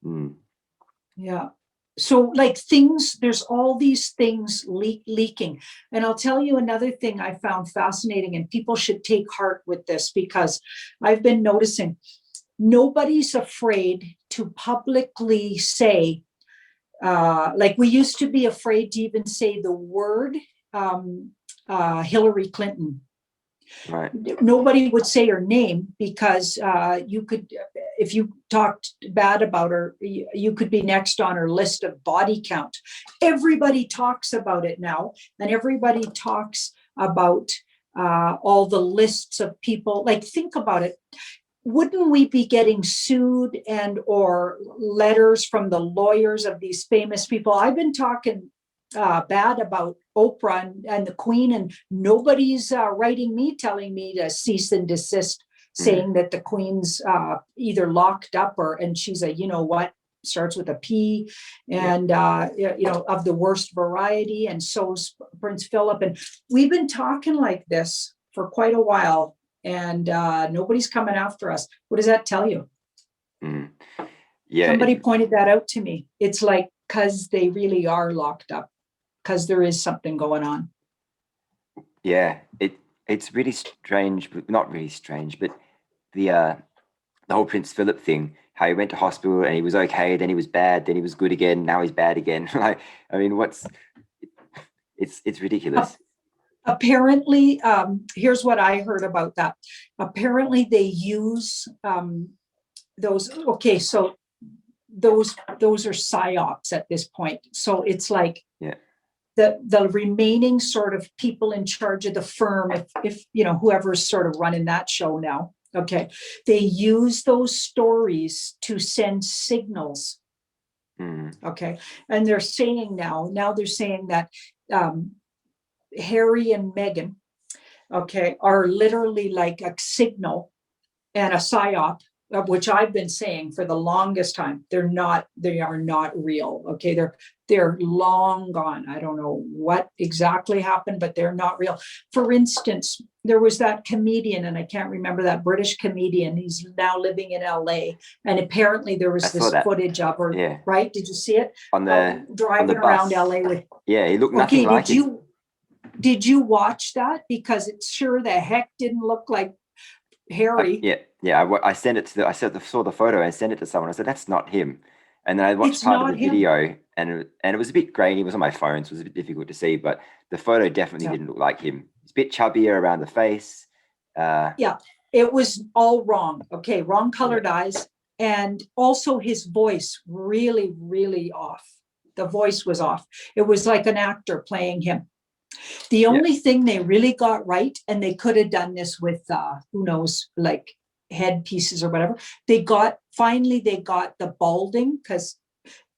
Mm. Yeah. So like things, there's all these things leaking. And I'll tell you another thing I found fascinating, and people should take heart with this, because I've been noticing nobody's afraid to publicly say, like we used to be afraid to even say the word Hillary Clinton. Right. Nobody would say her name, because you could, if you talked bad about her, you could be next on her list of body count. Everybody talks about it now, and everybody talks about all the lists of people. Like, think about it. Wouldn't we be getting sued and or letters from the lawyers of these famous people? I've been talking bad about Oprah and the Queen, and nobody's writing me telling me to cease and desist, saying that the Queen's either locked up or, and she's a, you know what, starts with a P, and of the worst variety, and so's Prince Philip. And we've been talking like this for quite a while, and nobody's coming after us. What does that tell you? Yeah. Somebody pointed that out to me. It's like, because they really are locked up, because there is something going on. Yeah, it's really strange, but not really strange, but the whole Prince Philip thing, how he went to hospital and he was okay, then he was bad, then he was good again, now he's bad again. Like, I mean, it's ridiculous. Apparently, here's what I heard about that. Apparently they use those, okay, so those are psyops at this point. So it's like, the remaining sort of people in charge of the firm, if you know, whoever's sort of running that show now, okay, they use those stories to send signals. Okay. And they're saying now they're saying that Harry and Meghan, okay, are literally like a signal and a psyop, which I've been saying for the longest time. They are not real. Okay. They're long gone. I don't know what exactly happened, but they're not real. For instance, there was that comedian, and I can't remember, that British comedian. He's now living in LA. And apparently there was this footage of her, right? Did you see it? Driving around LA with, he looked nothing like it. Did you watch that? Because it sure the heck didn't look like Harry. I sent it to saw the photo and sent it to someone. I said, that's not him. And then I watched part of the video, and it was a bit grainy. It was on my phone, so it was a bit difficult to see, but the photo definitely didn't look like him. It's a bit chubbier around the face. It was all wrong. Okay, wrong colored eyes. And also his voice really, really off. The voice was off. It was like an actor playing him. The only thing they really got right, and they could have done this with, who knows, like headpieces or whatever, they got the balding, because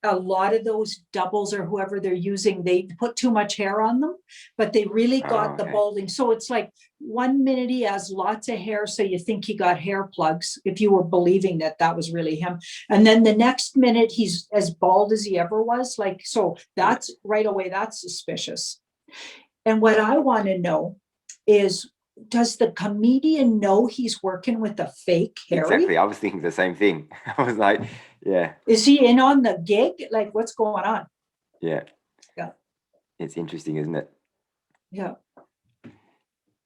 a lot of those doubles or whoever they're using, they put too much hair on them, but they really got the balding. So it's like 1 minute he has lots of hair, so you think he got hair plugs, if you were believing that was really him. And then the next minute he's as bald as he ever was. Like, so that's right away, that's suspicious. And what I want to know is, does the comedian know he's working with a fake Harry? Exactly. I was thinking the same thing. I was like, yeah. Is he in on the gig? Like, what's going on? Yeah. Yeah. It's interesting, isn't it? Yeah.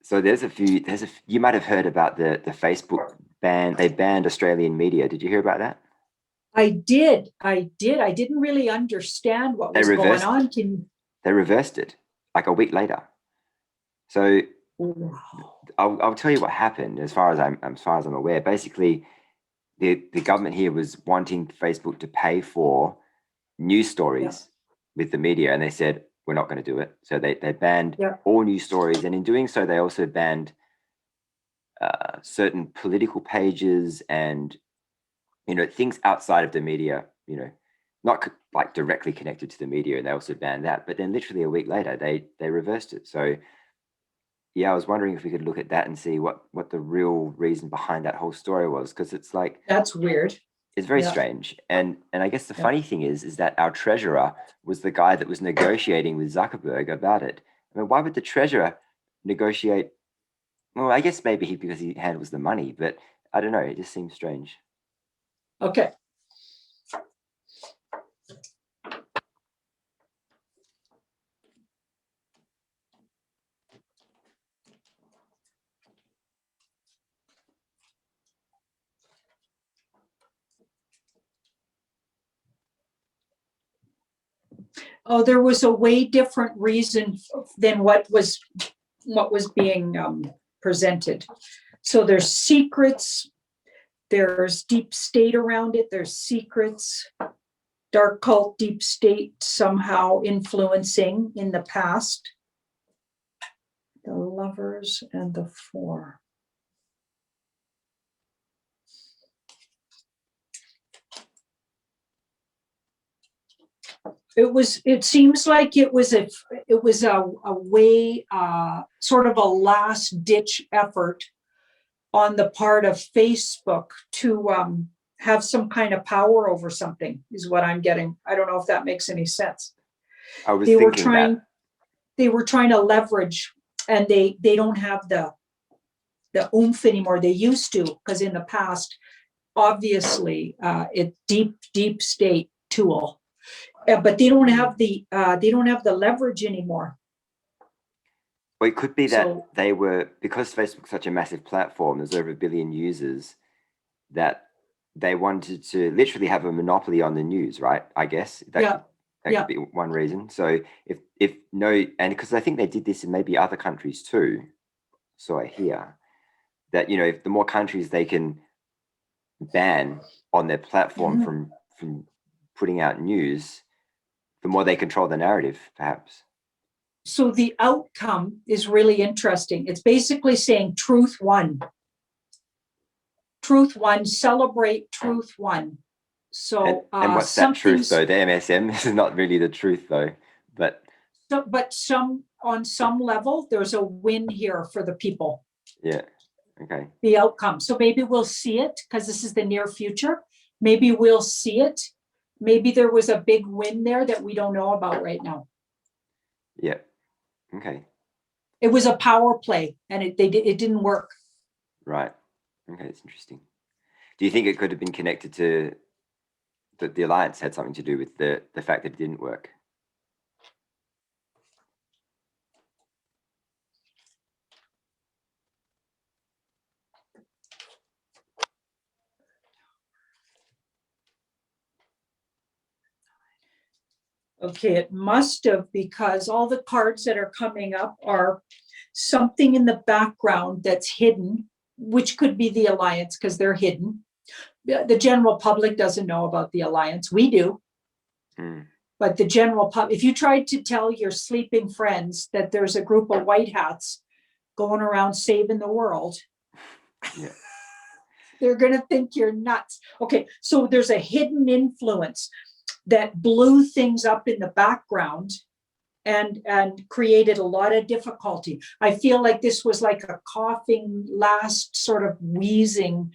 So you might have heard about the Facebook ban. They banned Australian media. Did you hear about that? I did. I didn't really understand what was going on. They reversed it like a week later. So I'll tell you what happened. As far as I'm aware, basically, the government here was wanting Facebook to pay for news stories with the media, and they said, we're not going to do it. So they banned all news stories, and in doing so, they also banned certain political pages and things outside of the media. Not like directly connected to the media, and they also banned that. But then, literally a week later, they reversed it. So. Yeah, I was wondering if we could look at that and see what the real reason behind that whole story was, because it's like, that's weird. It's very strange. And I guess the funny thing is that our treasurer was the guy that was negotiating with Zuckerberg about it. I mean, why would the treasurer negotiate? Well, I guess maybe because he handles the money, but I don't know. It just seems strange. Okay. Oh, there was a way different reason than what was being presented. So there's secrets, there's deep state around it, there's secrets, dark cult, deep state somehow influencing in the past. The Lovers and the Four. It seems like it was a way, sort of a last ditch effort on the part of Facebook to have some kind of power over something, is what I'm getting. I don't know if that makes any sense. I was They were thinking trying, that. they were trying to leverage, and they don't have the oomph anymore. They used to, because in the past, obviously, it's deep state tool. But they don't have the leverage anymore. Well, it could be that So- they were, because Facebook's such a massive platform, there's over 1 billion users, that they wanted to literally have a monopoly on the news, right? I guess that could be one reason. So if no, and because I think they did this in maybe other countries too. So I hear that, you know, if the more countries they can ban on their platform from putting out news, the more they control the narrative, perhaps. So the outcome is really interesting. It's basically saying truth won. Truth won, celebrate truth won. So and what's that truth though? The MSM this is not really the truth though, but on some level, there's a win here for the people. Yeah. Okay. The outcome. So maybe we'll see it, because this is the near future. Maybe we'll see it. Maybe there was a big win there that we don't know about right now. Yeah. Okay. It was a power play, and it didn't work. Right. Okay, it's interesting. Do you think it could have been connected to the alliance had something to do with the fact that it didn't work? Okay, it must have, because all the cards that are coming up are something in the background that's hidden, which could be the alliance, because they're hidden. The general public doesn't know about the alliance. We do. But the general public, if you tried to tell your sleeping friends that there's a group of white hats going around saving the world, Yeah. they're going to think you're nuts. Okay, so there's a hidden influence that blew things up in the background and created a lot of difficulty. I feel like this was like a coughing, last sort of wheezing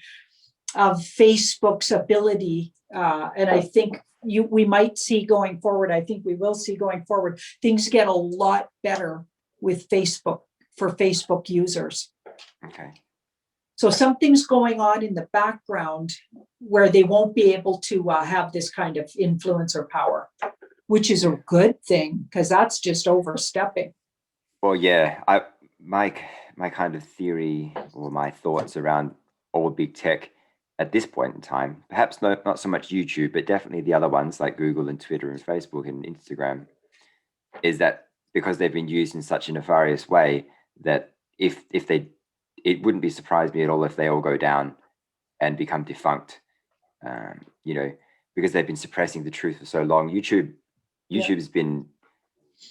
of Facebook's ability. And I think we might see going forward, I think we will see going forward, things get a lot better with Facebook, for Facebook users. Okay. So something's going on in the background where they won't be able to have this kind of influence or power, which is a good thing, because that's just overstepping. Well, yeah, my kind of theory or my thoughts around all big tech at this point in time, perhaps not so much YouTube, but definitely the other ones like Google and Twitter and Facebook and Instagram, is that because they've been used in such a nefarious way that it wouldn't be surprised me at all if they all go down and become defunct, you know, because they've been suppressing the truth for so long. YouTube's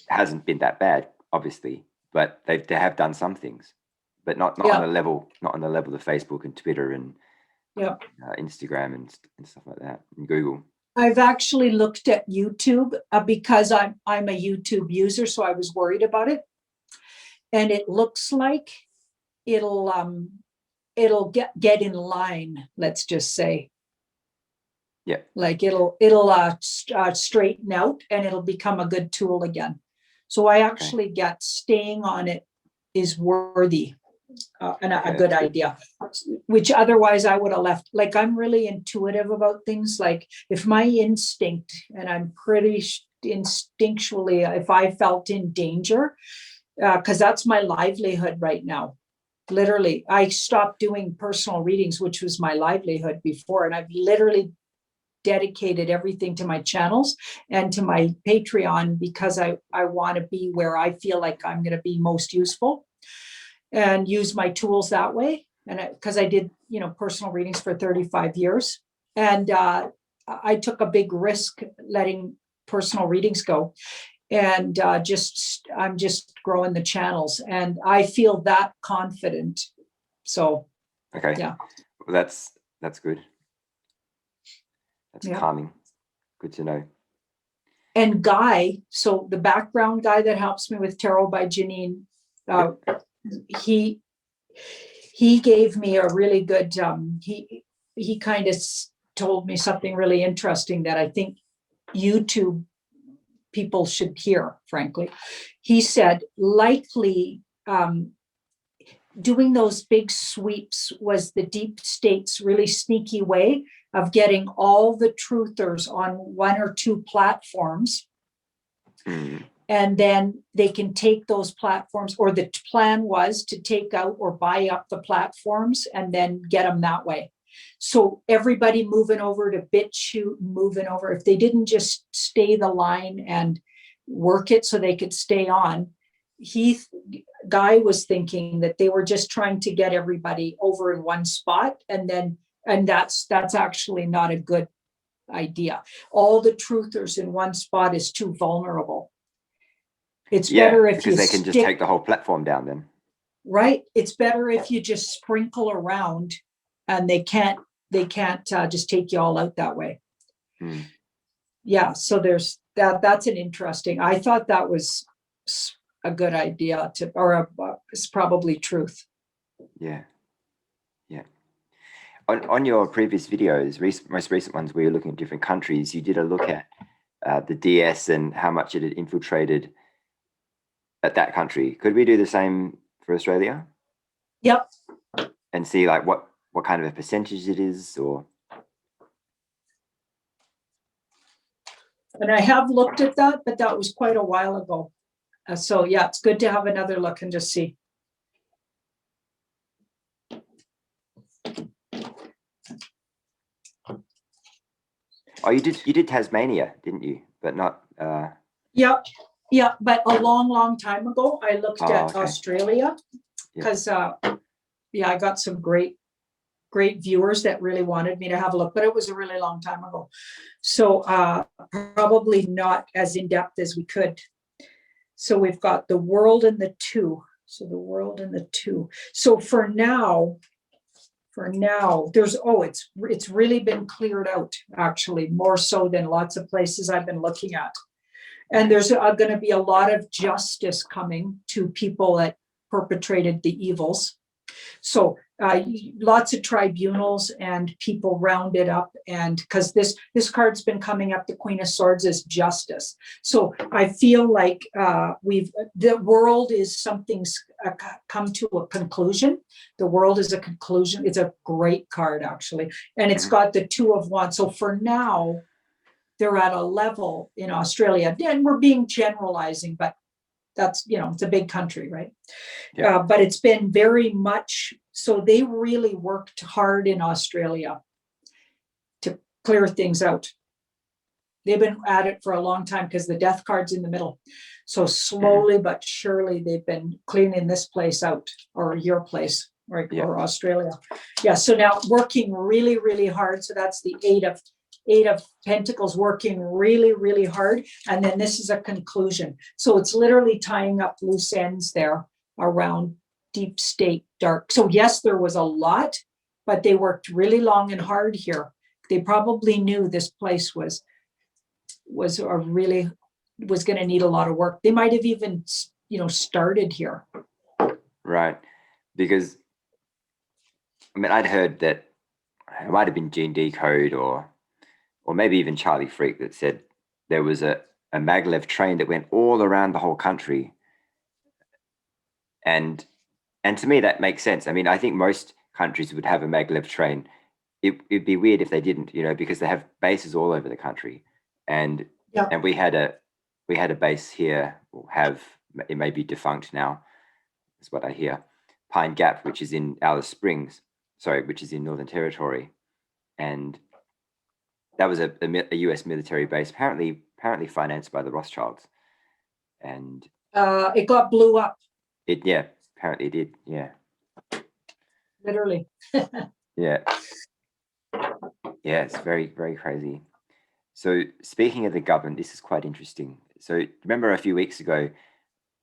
hasn't been that bad, obviously, but they have done some things, but not on the level of Facebook and Twitter and Instagram and stuff like that, and Google. I've actually looked at YouTube because I'm a YouTube user, so I was worried about it, and it looks like it'll get in line. Let's just say. Yeah. Like it'll straighten out, and it'll become a good tool again. So I actually get staying on it is worthy and a good idea, which otherwise I would have left. Like, I'm really intuitive about things. Like, if my instinct, and I'm pretty instinctually, if I felt in danger, because that's my livelihood right now. Literally, I stopped doing personal readings, which was my livelihood before, and I've literally dedicated everything to my channels and to my Patreon because I want to be where I feel like I'm going to be most useful and use my tools that way. And because I did, personal readings for 35 years. And I took a big risk letting personal readings go. And I'm just growing the channels. And I feel that confident. So, Okay. yeah. Well, that's good. That's calming. Good to know. And Guy, so the background guy that helps me with Tarot by Janine, he gave me a really good, he kind of told me something really interesting that I think YouTube people should hear, frankly. He said, likely doing those big sweeps was the deep state's really sneaky way of getting all the truthers on one or two platforms. And then they can take those platforms, or the plan was to take out or buy up the platforms and then get them that way. So everybody moving over to BitChute, moving over, if they didn't just stay the line and work it so they could stay on, Guy was thinking that they were just trying to get everybody over in one spot, and that's actually not a good idea. All the truthers in one spot is too vulnerable. It's better if because they can just take the whole platform down then. Right. It's better if you just sprinkle around, and they can't just take you all out that way. Yeah. So there's that. That's an interesting. I thought that was a good idea it's probably truth. Yeah. Yeah. On your previous videos, most recent ones where you're looking at different countries, you did a look at the DS and how much it had infiltrated at that country. Could we do the same for Australia? Yep. And see like what kind of a percentage it is, or? And I have looked at that, but that was quite a while ago. So yeah, it's good to have another look and just see. Oh, you did Tasmania, didn't you? But not. Yeah, but a long time ago, I looked at okay. Australia because I got some great viewers that really wanted me to have a look, but it was a really long time ago. So probably not as in depth as we could. So we've got the world and the two. So the world and the two. So for now, there's it's really been cleared out, actually, more so than lots of places I've been looking at. And there's going to be a lot of justice coming to people that perpetrated the evils. So lots of tribunals and people rounded up, and because this card's been coming up, the Queen of Swords, is justice. So I feel like the world is something's come to a conclusion. The world is a conclusion. It's a great card, actually, and it's got the Two of Wands. So for now, they're at a level in Australia, and we're being generalizing, but that's, it's a big country, right? Yeah. But it's been very much, so they really worked hard in Australia to clear things out. They've been at it for a long time because the death card's in the middle. So slowly but surely they've been cleaning this place out, or your place, right? Yeah. Or Australia. Yeah, so now working really, really hard. So that's the Eight of Pentacles, working really, really hard. And then this is a conclusion. So it's literally tying up loose ends there around deep state dark. So yes, there was a lot, but they worked really long and hard here. They probably knew this place was going to need a lot of work. They might have even, started here. Right. Because, I'd heard that it might have been Gene Decode or maybe even Charlie Freak that said there was a maglev train that went all around the whole country. And to me, that makes sense. I think most countries would have a maglev train. It'd be weird if they didn't, because they have bases all over the country. And we had a base here, or it may be defunct now, is what I hear. Pine Gap, which is in Alice Springs, which is in Northern Territory. And that was a US military base, apparently financed by the Rothschilds, and It got blew up, apparently it did, literally. yeah, it's very, very crazy. So speaking of the government, this is quite interesting. So remember a few weeks ago,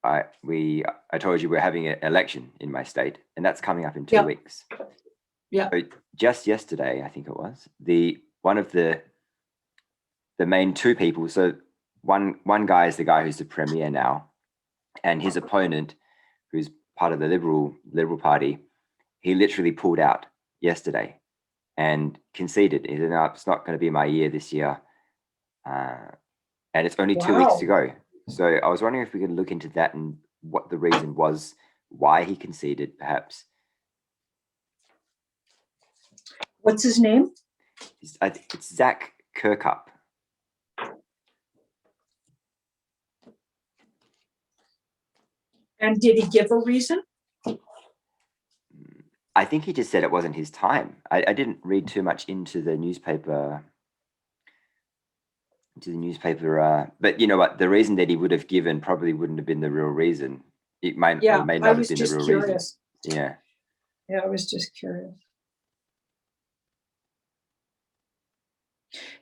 I told you we're having an election in my state, and that's coming up in 2 weeks. Yeah. So just yesterday, I think it was, one of the main two people. So one guy is the guy who's the premier now, and his opponent, who's part of the Liberal Party, he literally pulled out yesterday and conceded. He said, "No, it's not going to be my year this year," and it's only 2 weeks to go. So I was wondering if we could look into that and what the reason was, why he conceded, perhaps. What's his name? It's Zach Kirkup. And did he give a reason? I think he just said it wasn't his time. I didn't read too much into the newspaper. But you know what? The reason that he would have given probably wouldn't have been the real reason. It may not have been the real reason. Yeah. Yeah, I was just curious.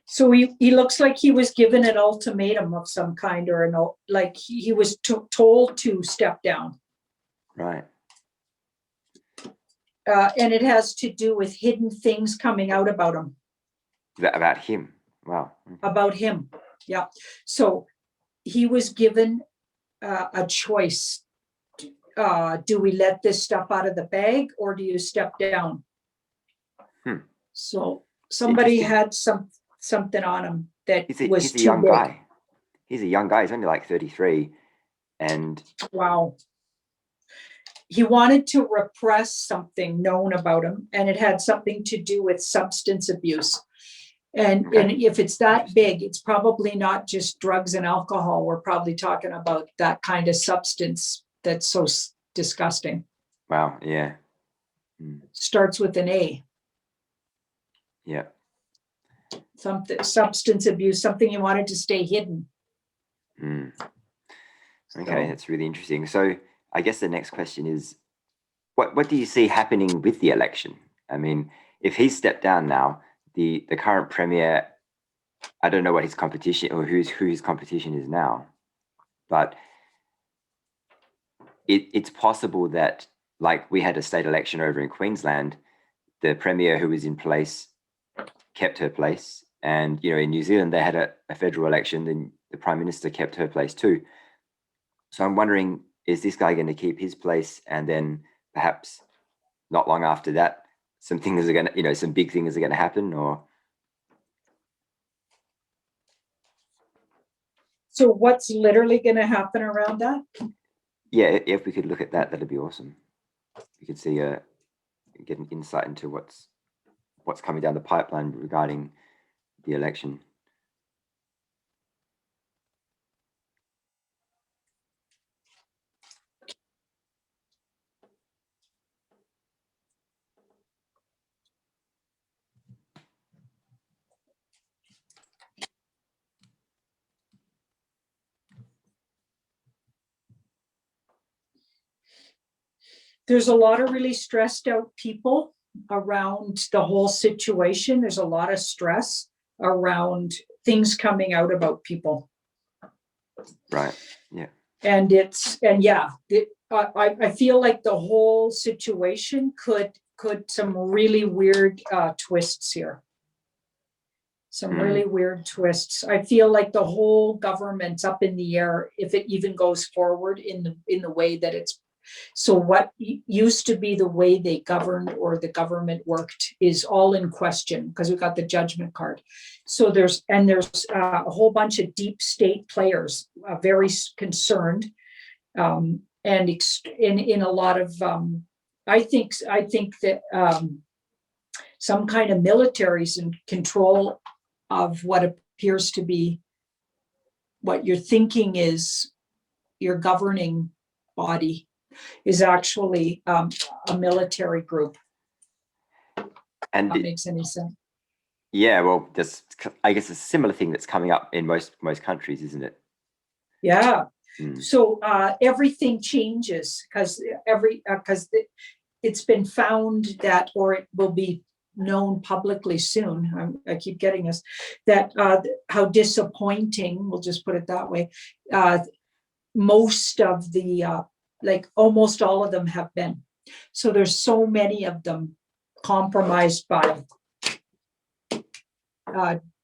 So he looks like he was given an ultimatum of some kind, or like he was told to step down. Right. And it has to do with hidden things coming out about him. About him. Wow. About him. Yeah. So he was given a choice. Do we let this stuff out of the bag, or do you step down? So somebody had something on him that was he's a young guy. He's a young guy. He's only like 33. And wow. He wanted to repress something known about him, and it had something to do with substance abuse. And if it's that big, it's probably not just drugs and alcohol. We're probably talking about that kind of substance that's so disgusting. Wow. Yeah. Starts with an A. Yeah. Substance abuse, something you wanted to stay hidden. Okay, that's really interesting. So I guess the next question is, what do you see happening with the election? I mean, if he's stepped down now, the current premier, I don't know what his competition or who his competition is now, but it's possible that, like we had a state election over in Queensland, the premier who was in place kept her place, and you know, in New Zealand they had a federal election, then the prime minister kept her place too. So I'm wondering, is this guy going to keep his place, and then perhaps not long after that, some big things are going to happen? Or so what's literally going to happen around that? Yeah, if we could look at that, that'd be awesome. We could see get an insight into what's coming down the pipeline regarding the election. There's a lot of really stressed out people around the whole situation. There's a lot of stress around things coming out about people. Right. Yeah. And I feel like the whole situation could some really weird twists here. Some really weird twists. I feel like the whole government's up in the air if it even goes forward in the way that it's. So what used to be the way they governed or the government worked is all in question because we've got the judgment card. So there's a whole bunch of deep state players very concerned, and in a lot of I think that some kind of military's in control of what appears to be what you're thinking is your governing body is actually a military group. And that makes any sense. Yeah, well, I guess a similar thing that's coming up in most countries, isn't it? Yeah. Mm. So everything changes because it's been found that, or it will be known publicly soon. I keep getting this, that how disappointing, we'll just put it that way, most of the, like almost all of them have been. So there's so many of them compromised by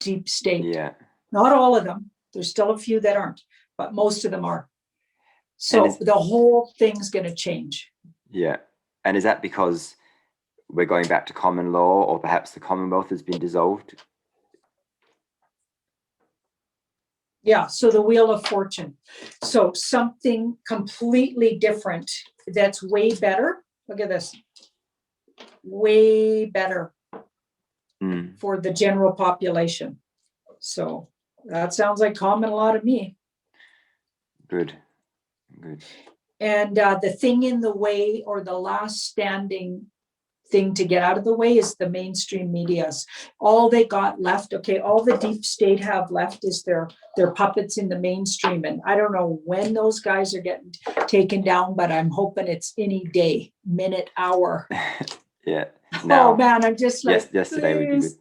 deep state. Yeah. Not all of them. There's still a few that aren't, but most of them are. And So the whole thing's going to change. yeah. And is that because we're going back to common law, or perhaps the Commonwealth has been dissolved? Yeah, so the Wheel of Fortune. So something completely different that's way better. Look at this. Way better for the general population. So that sounds like common law to me. Good. And the thing in the way, or the last standing thing to get out of the way, is the mainstream medias. All they got left, okay, all the deep state have left is their puppets in the mainstream. And I don't know when those guys are getting taken down, but I'm hoping it's any day, minute, hour. Yeah. Now, oh man, I'm just like, yes, yesterday would be good.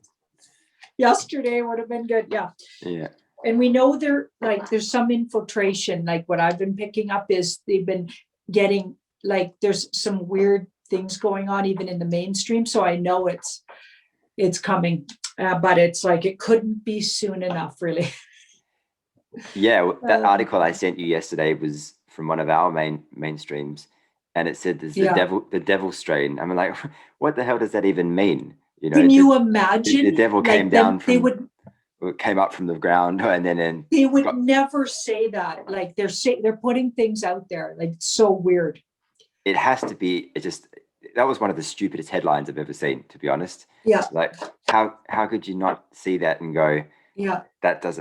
Yesterday would have been good. Yeah. Yeah. And we know there's some infiltration. Like what I've been picking up is they've been getting, like, there's some weird things going on even in the mainstream. So I know it's coming, but it's like, it couldn't be soon enough, really. Yeah. That article I sent you yesterday was from one of our mainstreams, and it said there's the devil strain. I'm like, what the hell does that even mean? You know, can you imagine the devil came down from, came up from the ground, and then they would never say that. Like they're putting things out there. Like, it's so weird. It has to be. That was one of the stupidest headlines I've ever seen, to be honest. Yeah. Like, how could you not see that and go, yeah, that's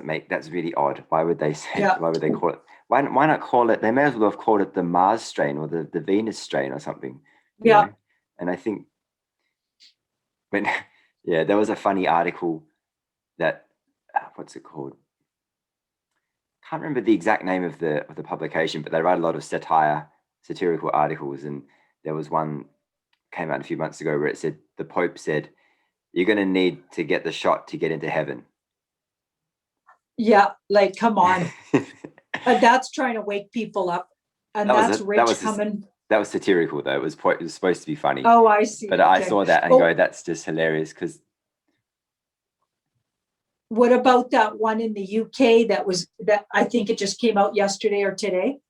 really odd. Why would they say? Yeah. Why would they call it? Why not call it? They may as well have called it the Mars strain or the Venus strain or something. You know? And I think there was a funny article that, what's it called? Can't remember the exact name of the publication, but they write a lot of satirical articles, and there was one came out a few months ago where it said the Pope said, "You're going to need to get the shot to get into heaven." Yeah, like, come on. That's trying to wake people up, and that's rich coming. That was satirical, though. It was supposed to be funny. Oh, I see. But okay. I saw that and go, that's just hilarious. Because what about that one in the UK that I think it just came out yesterday or today?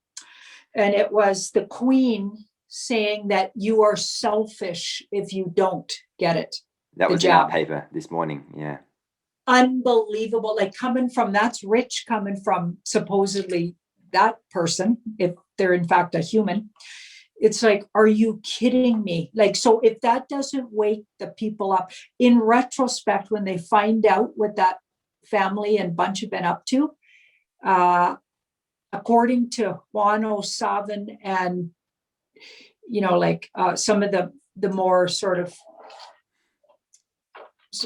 And it was the Queen saying that you are selfish if you don't get it. That was in our paper this morning. Yeah. Unbelievable. Like, that's rich coming from supposedly that person, if they're in fact a human. It's like, are you kidding me? Like, so if that doesn't wake the people up, in retrospect, when they find out what that family and bunch have been up to, according to Juan O'Savin and, some of the more sort of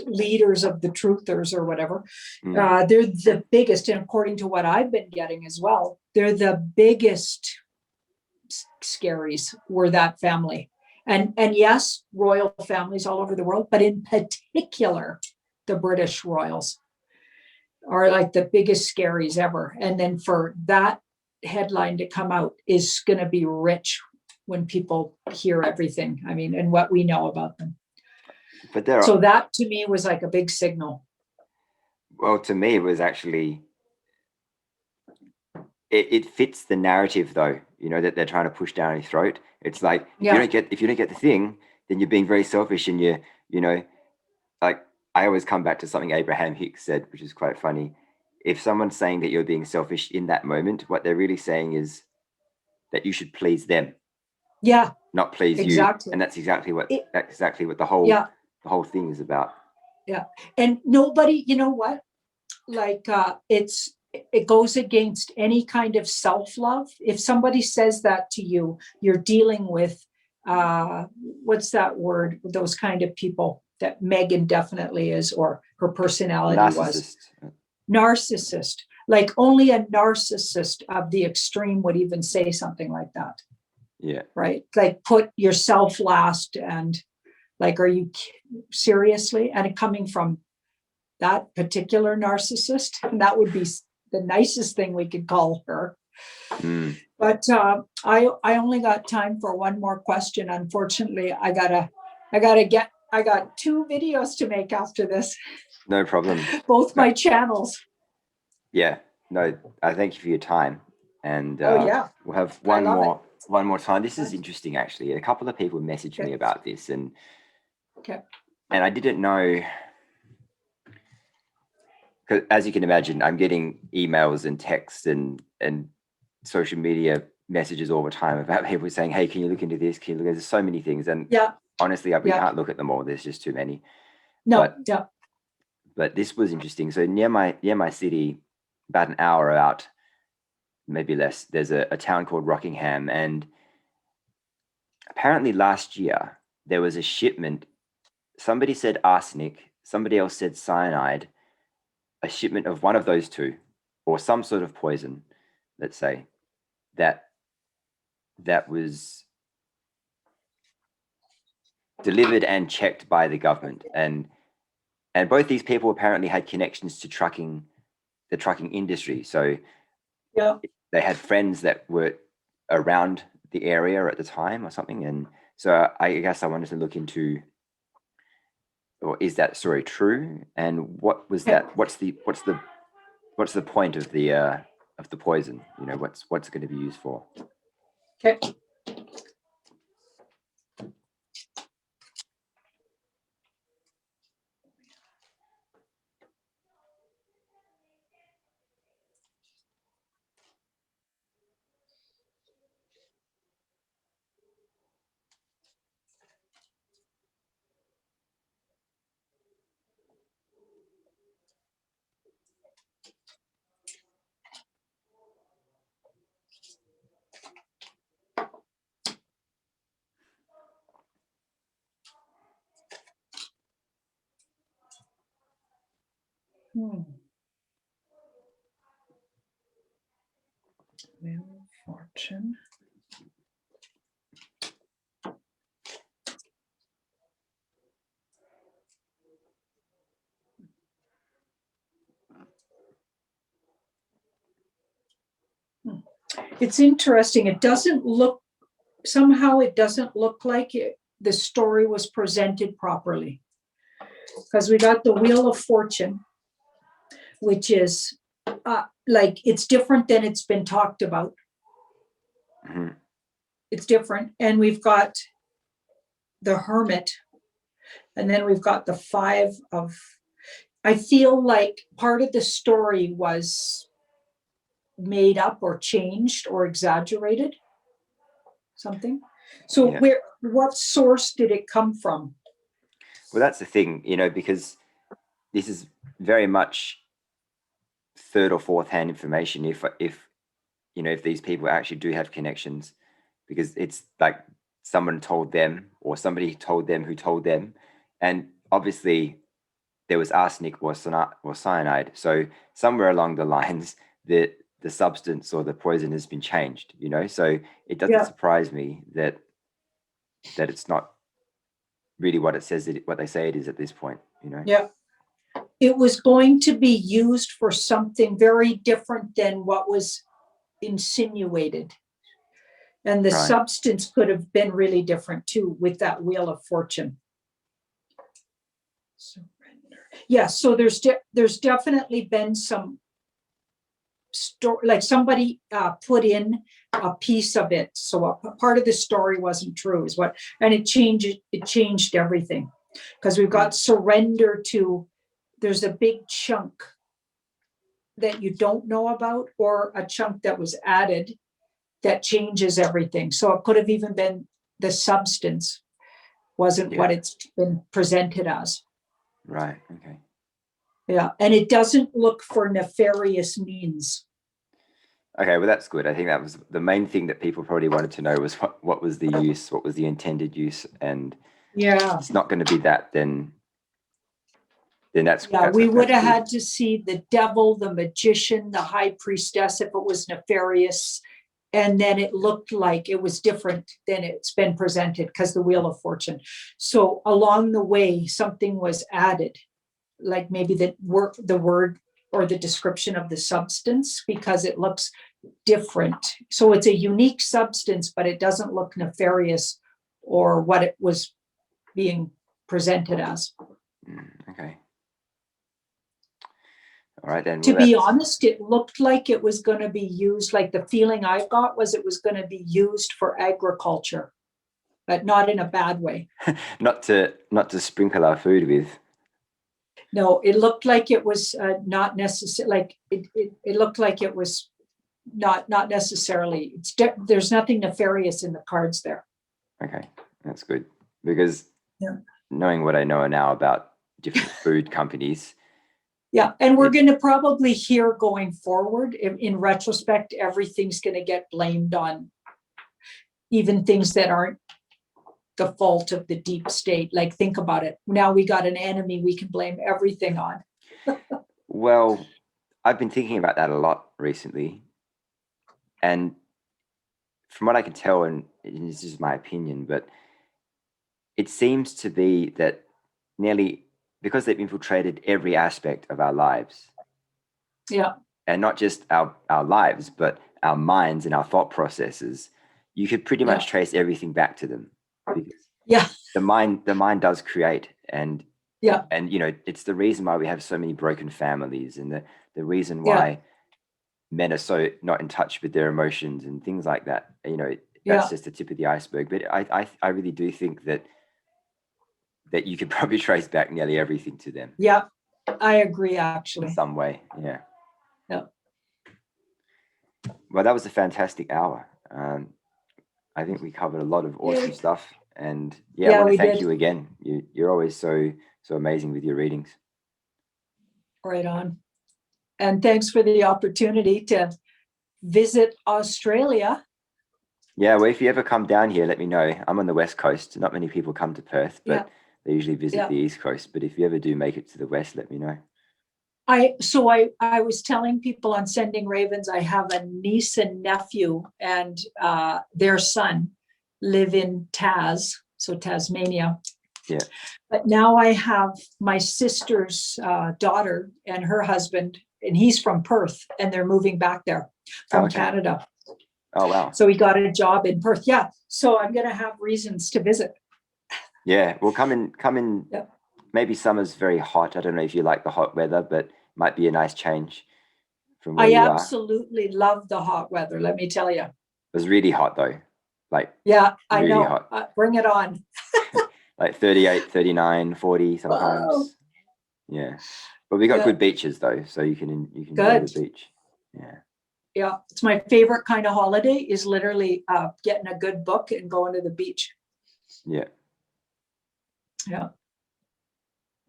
leaders of the truthers or whatever, they're the biggest, and according to what I've been getting as well, they're the biggest scaries were that family. And yes, royal families all over the world, but in particular, the British royals are like the biggest scaries ever. And then for that headline to come out is going to be rich when people hear everything. I mean, and what we know about them. But so that to me was like a big signal. Well, to me, it was actually, it fits the narrative, though, that they're trying to push down your throat. It's like, if you don't get the thing, then you're being very selfish, and like, I always come back to something Abraham Hicks said, which is quite funny. If someone's saying that you're being selfish in that moment, what they're really saying is that you should please them. Yeah. Not please you. And that's exactly what the whole thing is about. Yeah. And nobody, you know what? Like, it goes against any kind of self-love. If somebody says that to you, you're dealing with, what's that word? Those kind of people. that Megan definitely is, or her personality was. Narcissist. Like only a narcissist of the extreme would even say something like that. Yeah. Right. Like put yourself last and like, are you seriously? And coming from that particular narcissist, and that would be the nicest thing we could call her. Mm. But I only got time for one more question. Unfortunately, I got 2 videos to make after this. No problem. Both my channels. Yeah. No, I thank you for your time. And yeah, we'll have one more time. This is interesting, actually. A couple of people messaged me about this, and I didn't know, because as you can imagine, I'm getting emails and texts and social media messages all the time about people saying, "Hey, can you look into this? Can you look?" There's so many things, and honestly, we can't look at them all. There's just too many. No, but this was interesting. So near my city, about an hour out, maybe less, there's a town called Rockingham, and apparently last year there was a shipment. Somebody said arsenic, somebody else said cyanide, a shipment of one of those two, or some sort of poison, let's say, that was delivered and checked by the government, and both these people apparently had connections to the trucking industry. So they had friends that were around the area at the time or something. And so I guess I wanted to look into, or is that story true? And what was that? What's the point of the poison? You know, what's it going to be used for? Okay. Wheel of Fortune. It's interesting. It doesn't look like the story was presented properly, because we got the Wheel of Fortune, which is like, it's different than it's been talked about. Mm-hmm. It's different. And we've got the Hermit, and then we've got the 5 of, I feel like part of the story was made up or changed or exaggerated something. So what source did it come from? Well, that's the thing, you know, because this is very much third or fourth hand information. If you know, if these people actually do have connections, because it's like someone told them, or somebody told them who told them, and obviously there was arsenic or cyanide. So somewhere along the lines, the substance or the poison has been changed, you know. So it doesn't surprise me that it's not really what it says, what they say it is at this point, you know. Yeah. It was going to be used for something very different than what was insinuated. And the substance could have been really different too, with that Wheel of Fortune. Surrender. Yeah, so there's definitely been some story, like somebody put in a piece of it, so a part of the story wasn't true, and it changed everything, because we've got surrender to, there's a big chunk that you don't know about, or a chunk that was added that changes everything. So it could have even been the substance wasn't what it's been presented as. Right. Okay. Yeah. And it doesn't look for nefarious means. Okay, well, that's good. I think that was the main thing that people probably wanted to know, was what was the use, what was the intended use, and it's not going to be that, then then that's we would have good. had to see the devil, the magician, the high priestess if it was nefarious. And then it looked like it was different than it's been presented because the Wheel of Fortune. So along the way, something was added, like maybe the word or the description of the substance, because it looks different. So it's a unique substance, but it doesn't look nefarious or what it was being presented as. Okay. All right, then. To be honest, it looked like it was going to be used, like the feeling I got was it was going to be used for agriculture, but not in a bad way. not to sprinkle our food with. No, it looked like it was not necessarily, like it looked like it was not necessarily, there's nothing nefarious in the cards there. Okay, that's good, because knowing what I know now about different food companies. Yeah, and we're going to probably hear going forward, in retrospect, everything's going to get blamed on even things that aren't the fault of the deep state. Like, think about it. Now we got an enemy we can blame everything on. Well, I've been thinking about that a lot recently. And from what I can tell, and this is my opinion, but it seems to be that because they've infiltrated every aspect of our lives. Yeah. And not just our lives, but our minds and our thought processes, you could pretty much trace everything back to them. The mind does create, and it's the reason why we have so many broken families, and the reason why men are so not in touch with their emotions and things like that. That's just the tip of the iceberg. But I really do think that you could probably trace back nearly everything to them. Yeah, I agree, actually. In some way, yeah. Yeah. Well, that was a fantastic hour. I think we covered a lot of awesome stuff. And I want to thank you again. You're always so amazing with your readings. Right on. And thanks for the opportunity to visit Australia. Yeah, well, if you ever come down here, let me know. I'm on the West Coast. Not many people come to Perth, but they usually visit the East Coast. But if you ever do make it to the West, let me know. I was telling people on Sending Ravens, I have a niece and nephew, and their son live in Tasmania. Yeah. But now I have my sister's daughter and her husband, and he's from Perth, and they're moving back there from Canada. Oh, wow. So he got a job in Perth. Yeah. So I'm going to have reasons to visit. Yeah. Well, come in. Yep. Maybe summer's very hot. I don't know if you like the hot weather, but might be a nice change from where you are. I absolutely love the hot weather. Let me tell you. It was really hot though. Like, I know. Hot. Bring it on. Like 38, 39, 40 sometimes. Wow. Yeah. But we got good beaches though. So you can go to the beach. Yeah. Yeah. It's my favorite kind of holiday is literally getting a good book and going to the beach. Yeah. Yeah.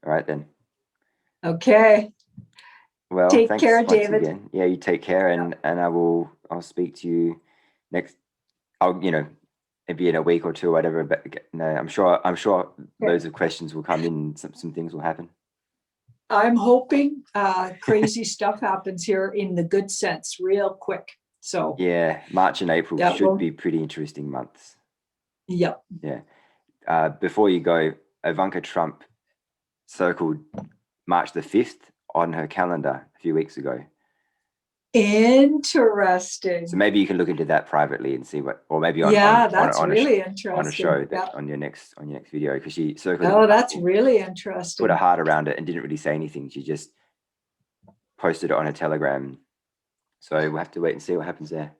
All right then. Okay. Well, take care, David. Again. Yeah, you take care, and I'll speak to you next. Maybe in a week or two, or whatever. But no, I'm sure loads of questions will come in. Some things will happen. I'm hoping crazy stuff happens here in the good sense, real quick. So yeah, March and April should be pretty interesting months. Yep. Yeah. Before you go, Ivanka Trump circled March the 5th on her calendar a few weeks ago. Interesting. So maybe you can look into that privately and see what, or maybe that's really interesting. On a show on your next video, because she circled. Oh, that's really interesting. Put a heart around it and didn't really say anything. She just posted it on her Telegram. So we'll have to wait and see what happens there.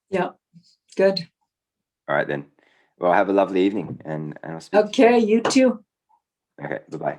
Yeah, good. All right then. Well, have a lovely evening, and I'll speak. Okay, you too. Okay, bye-bye.